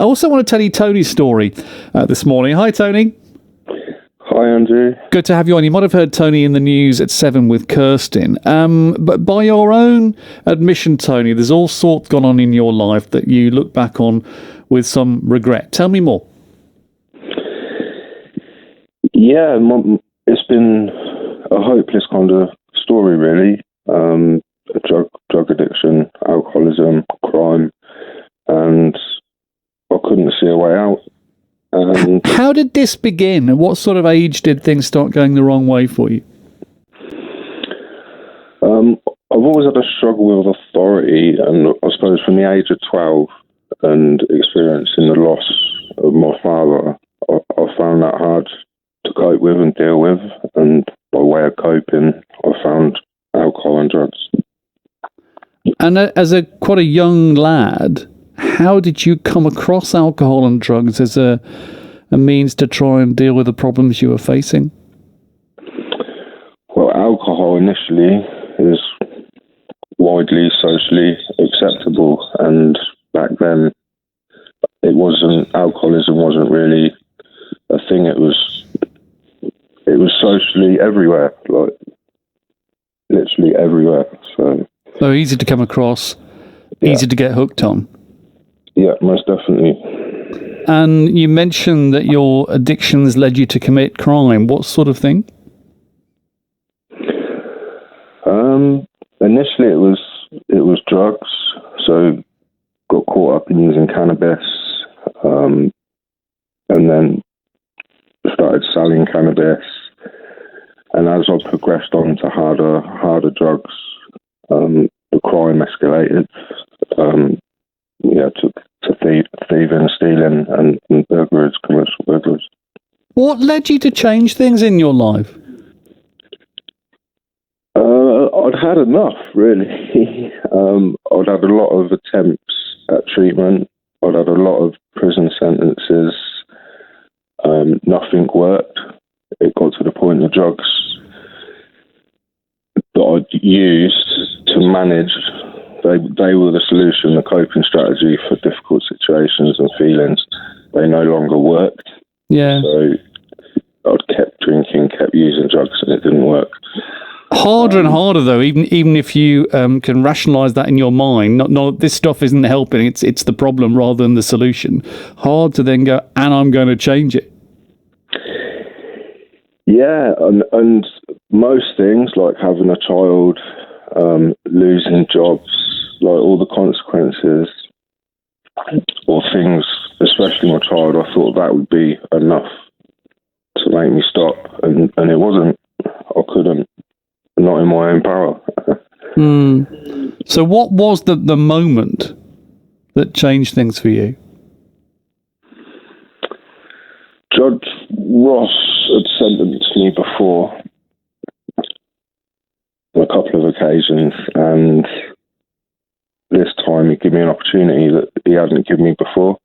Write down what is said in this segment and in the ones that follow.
I also want to tell you Tony's story this morning. Hi, Tony. Hi, Andrew. Good to have you on. You might have heard Tony in the news at 7 with Kirsten. But by your own admission, Tony, there's all sorts gone on in your life that you look back on with some regret. Tell me more. Yeah, it's been a hopeless kind of story, really. Drug addiction, alcoholism, crime, and I couldn't see a way out. And how did this begin, and what sort of age did things start going the wrong way for you? I've always had a struggle with authority, and I suppose from the age of 12 and experiencing the loss of my father, I found that hard to cope with and deal with, and by way of coping, I found alcohol and drugs. And as quite a young lad, how did you come across alcohol and drugs as a means to try and deal with the problems you were facing? Well, alcohol initially is widely socially acceptable, and back then alcoholism wasn't really a thing. It was socially everywhere, like literally everywhere. So easy to come across, easy to get hooked on. Yeah, most definitely. And you mentioned that your addictions led you to commit crime. What sort of thing? Initially, it was drugs. So got caught up in using cannabis, and then started selling cannabis. And as I progressed on to harder drugs, the crime escalated. To thieving, stealing, and burglaries, commercial burglaries. What led you to change things in your life? I'd had enough, really. I'd had a lot of attempts at treatment. I'd had a lot of prison sentences. Nothing worked. It got to the point of drugs that I'd used to manage. They were the solution, the coping strategy for difficult situations and feelings. They no longer worked. Yeah. So I'd kept drinking, kept using drugs, and it didn't work. Harder and harder, though, even if you can rationalise that in your mind. Not this stuff isn't helping, it's the problem rather than the solution. Hard to then go, and I'm going to change it. Yeah, and most things, like having a child, losing jobs, like all the consequences or things, especially my child, I thought that would be enough to make me stop, and it wasn't. I couldn't, not in my own power. So what was the moment that changed things for you? Judge Ross had sentenced me before on a couple of occasions, and this time he gave me an opportunity that he hadn't given me before.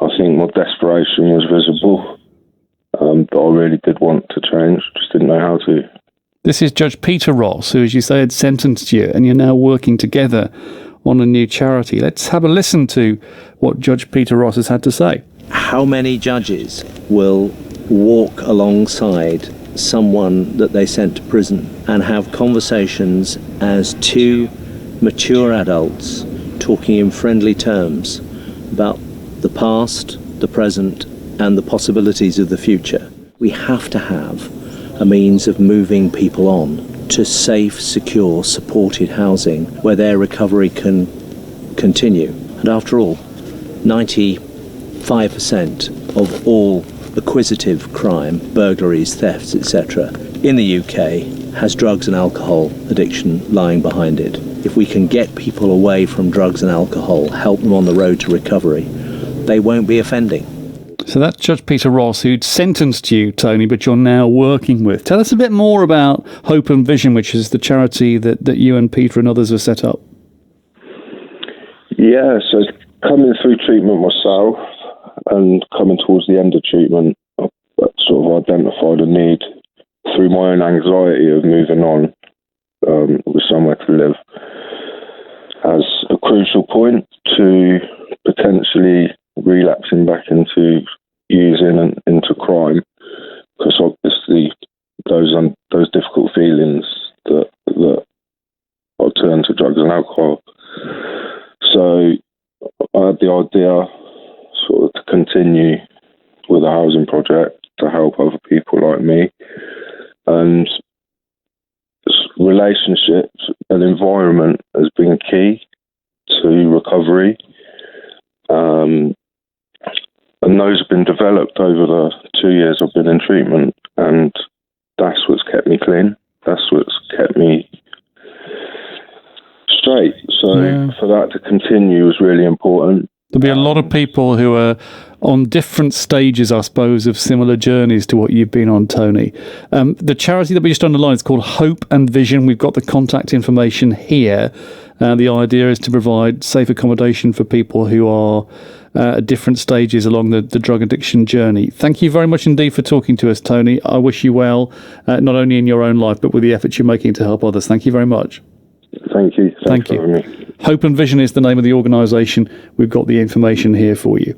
I think my desperation was visible, but I really did want to change, just didn't know how to. This is Judge Peter Ross, who, as you say, had sentenced you, and you're now working together on a new charity. Let's have a listen to what Judge Peter Ross has had to say. How many judges will walk alongside someone that they sent to prison and have conversations as two mature adults talking in friendly terms about the past, the present, and the possibilities of the future? We have to have a means of moving people on to safe, secure, supported housing where their recovery can continue. And after all, 95% of all acquisitive crime, burglaries, thefts, etc., in the UK has drugs and alcohol addiction lying behind it. If we can get people away from drugs and alcohol, help them on the road to recovery, they won't be offending. So that's Judge Peter Ross, who'd sentenced you, Tony, but you're now working with. Tell us a bit more about Hope and Vision, which is the charity that you and Peter and others have set up. Yeah, so coming through treatment myself and coming towards the end of treatment, I sort of identified a need through my own anxiety of moving on with somewhere to live as a crucial point to potentially relapsing back into using and into crime, because obviously those difficult feelings that I turned to drugs and alcohol. So I had the idea sort of to continue with a housing project to help other people like me, and relationships and environment has been key to recovery, and those have been developed over the 2 years I've been in treatment, and that's what's kept me clean. That's what's kept me straight. So for that to continue was really important. There'll be a lot of people who are on different stages, I suppose, of similar journeys to what you've been on, Tony. The charity that we just underlined is called Hope and Vision. We've got the contact information here. The idea is to provide safe accommodation for people who are at different stages along the drug addiction journey. Thank you very much indeed for talking to us, Tony. I wish you well, not only in your own life, but with the efforts you're making to help others. Thank you very much. Thank you. Thank you. For having me. Hope and Vision is the name of the organisation. We've got the information here for you.